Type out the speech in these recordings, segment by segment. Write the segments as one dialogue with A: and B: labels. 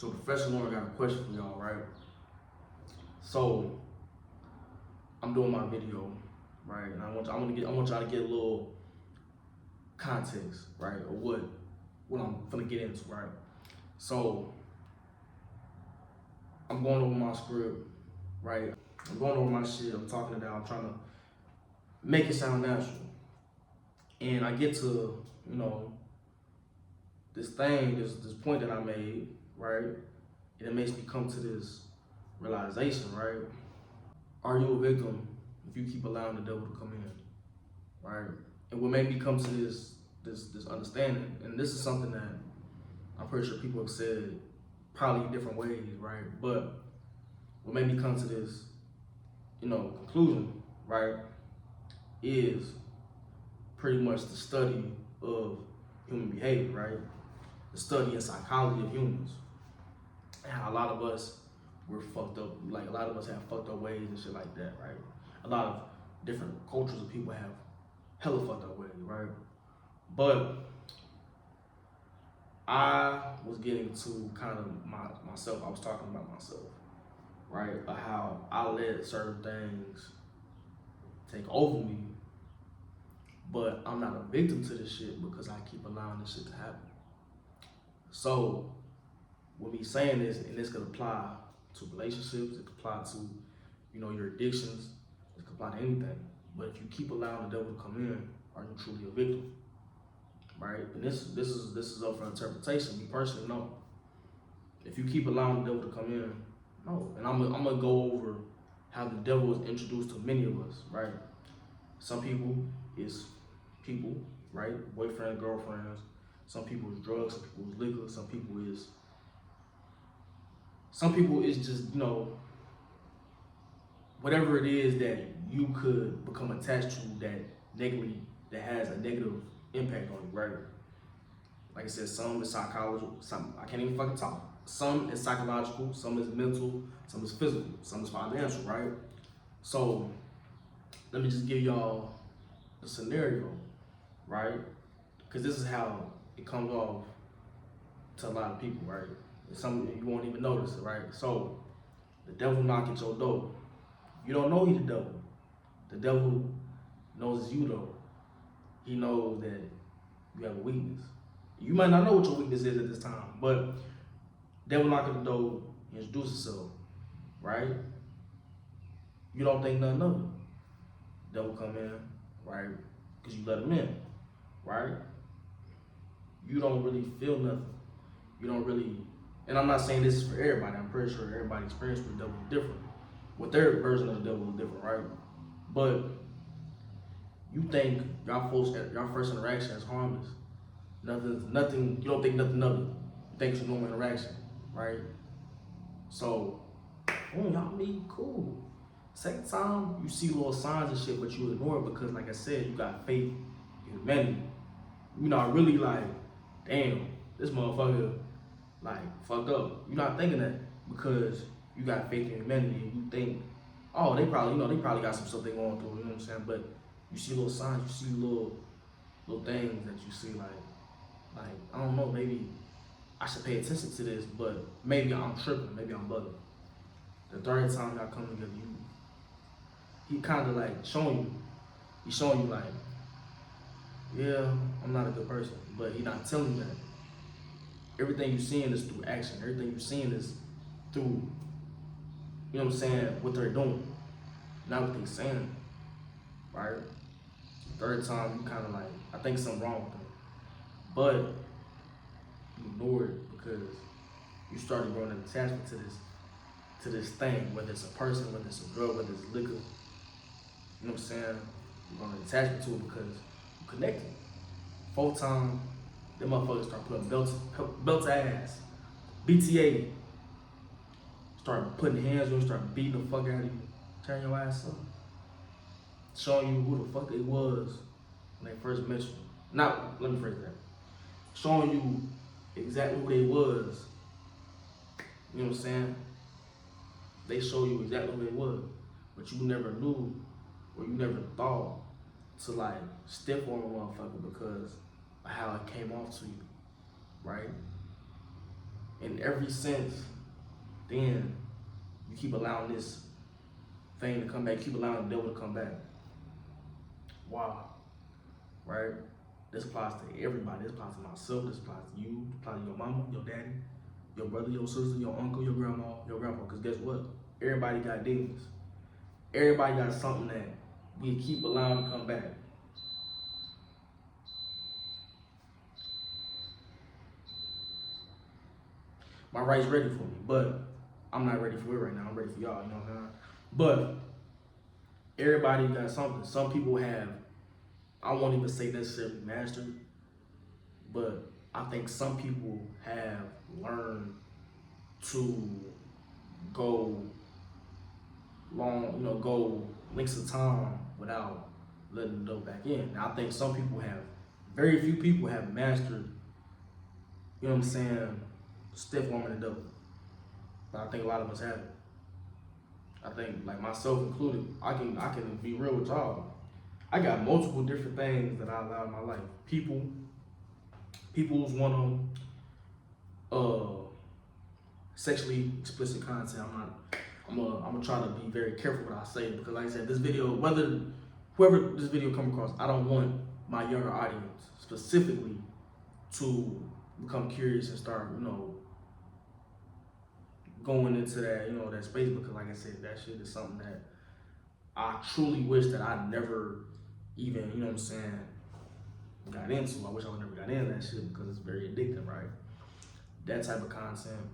A: So Professor Laurent got a question for y'all, right? So I'm doing my video, right? And I want y'all to get a little context, right, of what I'm gonna get into, right? So I'm going over my script, right? I'm going over my shit, I'm talking it out, I'm trying to make it sound natural. And I get to, this point that I made, right? And it makes me come to this realization, right? Are you a victim if you keep allowing the devil to come in, right? And what made me come to this understanding, and this is something that I'm pretty sure people have said probably in different ways, right? But what made me come to this, conclusion, right, is pretty much the study of human behavior, right? The study and psychology of humans. And how a lot of us were fucked up, like a lot of us have fucked up ways and shit like that, right? A lot of different cultures of people have hella fucked up ways, right? But I was getting to kind of myself, I was talking about myself, right? Of how I let certain things take over me, but I'm not a victim to this shit because I keep allowing this shit to happen. So, with me saying this, and this could apply to relationships, it could apply to, your addictions, it could apply to anything. But if you keep allowing the devil to come in, are you truly a victim? Right? And this is up for interpretation. Me personally, no. If you keep allowing the devil to come in, no. And I'm gonna go over how the devil is introduced to many of us, right? Some people is people, right? Boyfriends, girlfriends. Some people is drugs, some people is liquor, some people is just, whatever it is that you could become attached to that has a negative impact on you, right? Like I said, some is psychological, some I can't even fucking talk. Some is psychological, some is mental, some is physical, some is financial, right? So let me just give y'all the scenario, right? Because this is how it comes off to a lot of people, right? Some you won't even notice it, right? So the devil knock at your door. You don't know he's the devil. The devil knows it's you though. He knows that you have a weakness. You might not know what your weakness is at this time, but devil knock at the door, introduce himself, right? You don't think nothing of it. Devil come in, right? Because you let him in, right? You don't really feel nothing. You don't really, and I'm not saying this is for everybody. I'm pretty sure everybody's experience with the devil is different. With their version of the devil is different, right? But you think y'all first interaction is harmless. Nothing, you don't think nothing of it. You think it's a normal interaction, right? So, y'all meet, cool. Second time, you see little signs and shit, but you ignore it because, like I said, you got faith in humanity. You're not really like, damn, this motherfucker, like, fucked up. You're not thinking that because you got faith in humanity and you think, oh, they probably got some stuff they going through, you know what I'm saying? But you see little signs, you see little things that you see like, I don't know, maybe I should pay attention to this, but maybe I'm tripping, maybe I'm bugging. The third time y'all come together, he kind of like he's showing you like, yeah, I'm not a good person, but he not telling you that. Everything you're seeing is through action. Everything you're seeing is through, what they're doing, not what they're saying, right? Third time, you kind of like, I think something wrong with them. But you ignore it because you started growing an attachment to this thing, whether it's a person, whether it's a drug, whether it's liquor. You know what I'm saying? You're growing an attachment to it because you connected. Fourth time, them motherfuckers start putting belts ass. BTA. Start putting hands on you, start beating the fuck out of you. Turn your ass up. Showing you who the fuck they was when they first met you. Let me phrase that. Showing you exactly who they was. You know what I'm saying? They show you exactly who they was. But you never knew or you never thought to like stiff on a motherfucker because of how it came off to you. Right? in every sense, then you keep allowing this thing to come back, keep allowing the devil to come back. Wow. Right? This applies to everybody. This applies to myself. This applies to you. This applies to your mama, your daddy, your brother, your sister, your uncle, your grandma, your grandpa. Because guess what? Everybody got demons. Everybody got something that we keep allowing to come back. My right's ready for me, but I'm not ready for it right now. I'm ready for y'all, you know what I'm saying? But everybody got something. Some people have, I won't even say necessarily mastered, but I think some people have learned to go long, go lengths of time without letting the dough back in. Now, I think some people have, very few people have mastered, you know what I'm saying, stiff warming the dough. But I think a lot of us have it. I think, like myself included, I can be real with y'all. I got multiple different things that I allow in my life. People's one of them. Sexually explicit content. I'm gonna try to be very careful what I say, because like I said, this video, whoever this video come across, I don't want my younger audience specifically to become curious and start, going into that, that space, because like I said, that shit is something that I truly wish that I never even, got into. I wish I would never got into that shit, because it's very addictive, right? That type of content.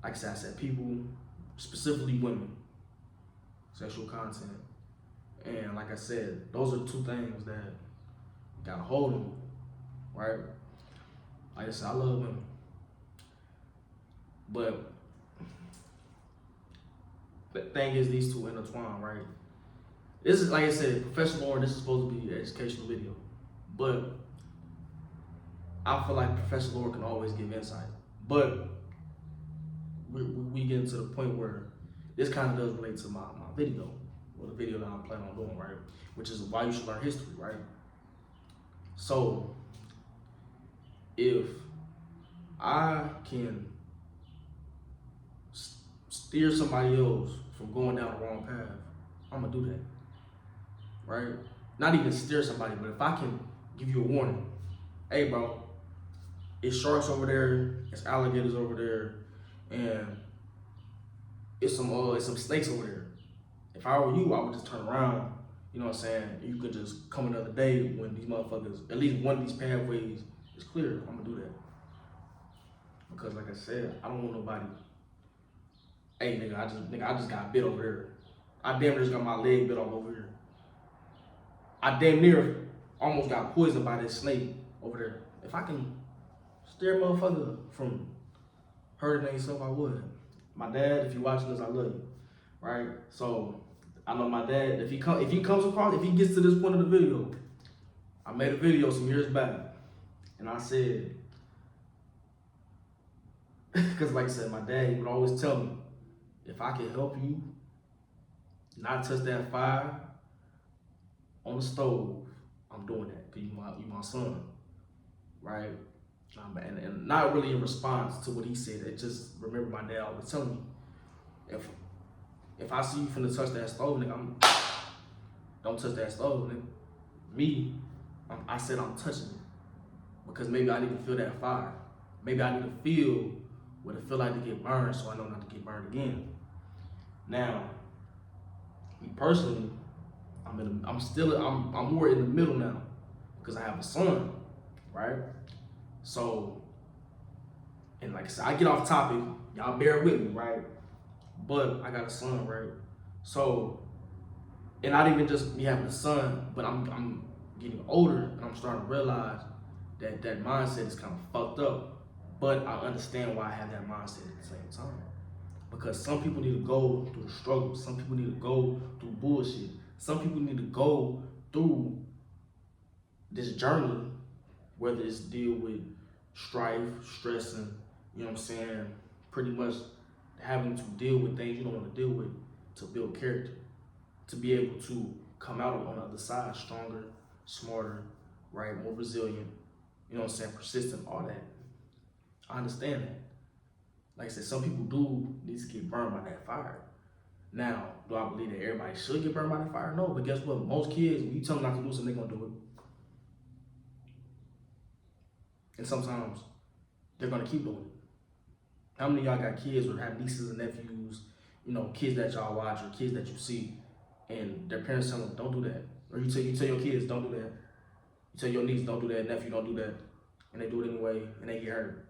A: Like I said, people, specifically women, sexual content. And like I said, those are two things that gotta hold them, right? Like I said, I love women. But the thing is, these two intertwine, right? This is, like I said, Professor Laurent, this is supposed to be an educational video. But I feel like Professor Laurent can always give insight. But we get into the point where this kind of does relate to my video, or the video that I'm planning on doing, right? Which is why you should learn history, right? So, if I can steer somebody else from going down the wrong path, I'm gonna do that, right? Not even steer somebody, but if I can give you a warning, hey bro, it's sharks over there, it's alligators over there, and it's some snakes over there. If I were you, I would just turn around, you know what I'm saying? You could just come another day when these motherfuckers, at least one of these pathways is clear. I'm gonna do that. Because like I said, I don't want nobody, hey nigga, I just got bit over there. I damn near just got my leg bit off over here. I damn near almost got poisoned by this snake over there. If I can steer a motherfucker from hurting themselves, I would. My dad, if you watching this, I love you, right? So I know my dad. If he gets to this point of the video, I made a video some years back, and I said, because like I said, my dad, he would always tell me, if I can help you not touch that fire on the stove, I'm doing that, because you my son, right? And not really in response to what he said. It just, remember my dad always telling me, if I see you finna touch that stove, nigga, don't touch that stove, nigga. Me, I said I'm touching it, because maybe I need to feel that fire. Maybe I need to feel what it feel like to get burned, so I know not to get burned again. Now, me personally, I'm more in the middle now, because I have a son, right? So, and like I said, I get off topic, y'all bear with me, right? But I got a son, right? So, and not even just me having a son, but I'm getting older, and I'm starting to realize that mindset is kind of fucked up. But I understand why I have that mindset at the same time. Because some people need to go through the struggle. Some people need to go through bullshit. Some people need to go through this journey, whether it's deal with strife, stressing, you know what I'm saying, pretty much having to deal with things you don't want to deal with, to build character, to be able to come out on the other side stronger, smarter, right, more resilient, you know what I'm saying, persistent, all that. I understand that. Like I said, some people do need to get burned by that fire. Now, do I believe that everybody should get burned by that fire? No, but guess what? Most kids, when you tell them not to do something, they're gonna do it. And sometimes they're gonna keep doing it. How many of y'all got kids or have nieces and nephews, kids that y'all watch or kids that you see, and their parents tell them, don't do that. Or you tell your kids, don't do that. You tell your niece, don't do that, nephew, don't do that. And they do it anyway, and they get hurt.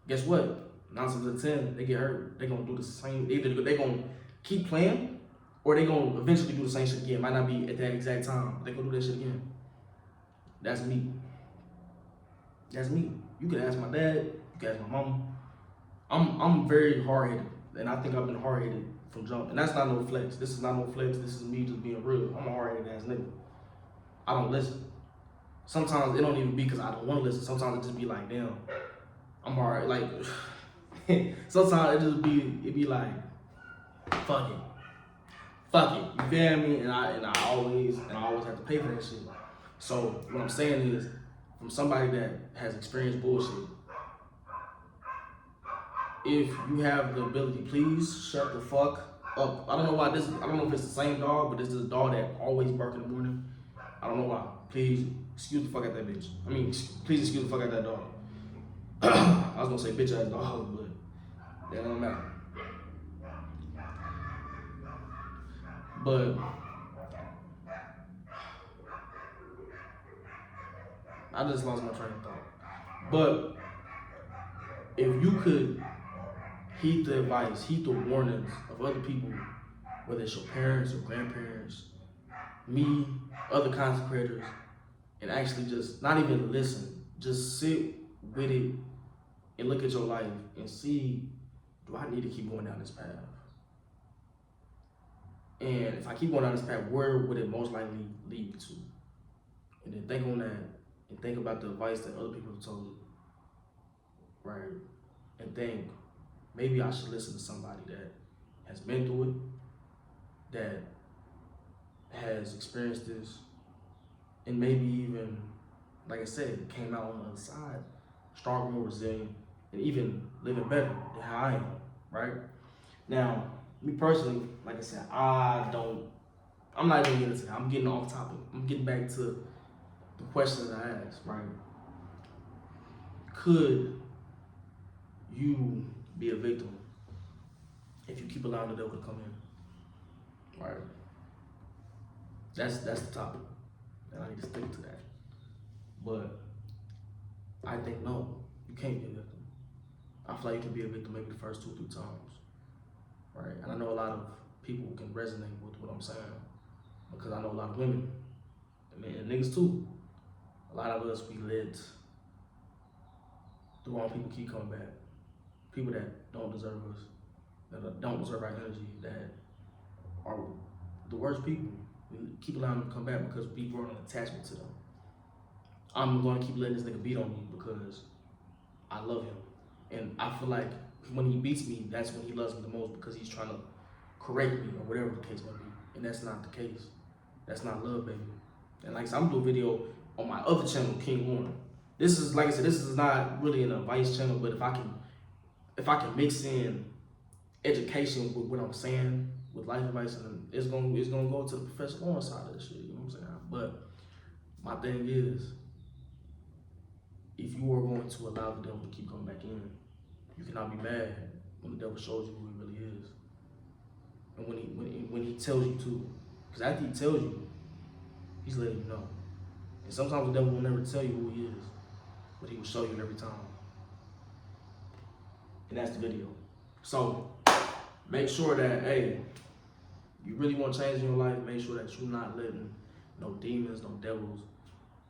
A: Guess what? 9 times out of 10, they get hurt. They're gonna do the same. Either they're gonna keep playing, or they're gonna eventually do the same shit again. Might not be at that exact time, but they're gonna do that shit again. That's me. That's me. You can ask my dad, you can ask my mama. I'm very hard-headed, and I think I've been hard-headed from jump. And that's not no flex. This is not no flex. This is me just being real. I'm a hard-headed ass nigga. I don't listen. Sometimes it don't even be because I don't want to listen. Sometimes it just be like, damn, I'm hard. Like, sometimes it be like, fuck it. Fuck it. You feel me? And I always have to pay for that shit. So what I'm saying is, from somebody that has experienced bullshit, if you have the ability, please shut the fuck up. I don't know if it's the same dog, but this is a dog that always bark in the morning. I don't know why. Please excuse the fuck out that bitch. Please excuse the fuck out that dog. I was gonna say bitch ass dog, but that don't matter. But I just lost my train of thought. But if you could heed the advice, heed the warnings of other people, whether it's your parents or grandparents, me, other content creators, and actually just not even listen, just sit with it and look at your life and see, do I need to keep going down this path? And if I keep going down this path, where would it most likely lead me to? And then think on that and think about the advice that other people have told you, right? And think, maybe I should listen to somebody that has been through it, that has experienced this, and maybe even, like I said, came out on the other side, stronger, more resilient, and even living better than how I am, right? Now, me personally, like I said, I'm not even getting into that. I'm getting off topic. I'm getting back to the question that I asked, right? Could you be a victim if you keep allowing the devil to come in, right? That's the topic, and I need to stick to that. But I think no, you can't be a victim. I feel like you can be a victim maybe the first 2 or 3 times, right? And I know a lot of people can resonate with what I'm saying, because I know a lot of women, and niggas too. A lot of us, we let the wrong people keep coming back. People that don't deserve us, that don't deserve our energy, that are the worst people. We keep allowing them to come back because we brought an attachment to them. I'm going to keep letting this nigga beat on me because I love him. And I feel like when he beats me, that's when he loves me the most, because he's trying to correct me or whatever the case may be. And that's not the case. That's not love, baby. And like I said, I'm gonna do a video on my other channel, King Warren. This is, like I said, this is not really an advice channel, but if I can mix in education with what I'm saying, with life advice, and it's gonna go to the Professor Laurent side of this shit, you know what I'm saying? But my thing is, if you are going to allow the devil to keep coming back in, you cannot be mad when the devil shows you who he really is. And when he tells you to. Because after he tells you, he's letting you know. And sometimes the devil will never tell you who he is, but he will show you every time. And that's the video. So make sure that, hey, you really want to change in your life, make sure that you're not letting no demons, no devils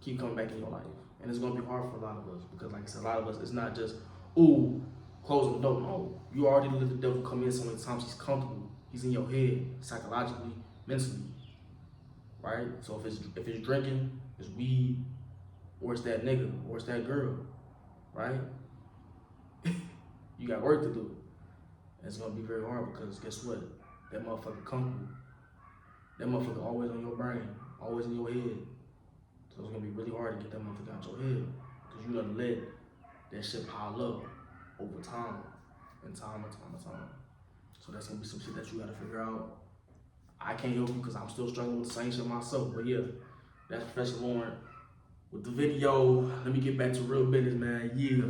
A: keep coming back in your life. And it's going to be hard for a lot of us, because like I said, a lot of us, it's not just, ooh, closing the door. No, you already let the devil come in so many times. He's comfortable. He's in your head, psychologically, mentally, right? So if it's drinking, it's weed, or it's that nigga, or it's that girl, right? You got work to do. And it's gonna be very hard, because guess what? That motherfucker comfortable. That motherfucker always on your brain, always in your head. So it's gonna be really hard to get that motherfucker out your head, because you done let that shit pile up. over time, and time and time and time. So that's gonna be some shit that you gotta figure out. I can't help you because I'm still struggling with the same shit myself. But yeah, that's Professor Laurent with the video. Let me get back to real business, man. Yeah.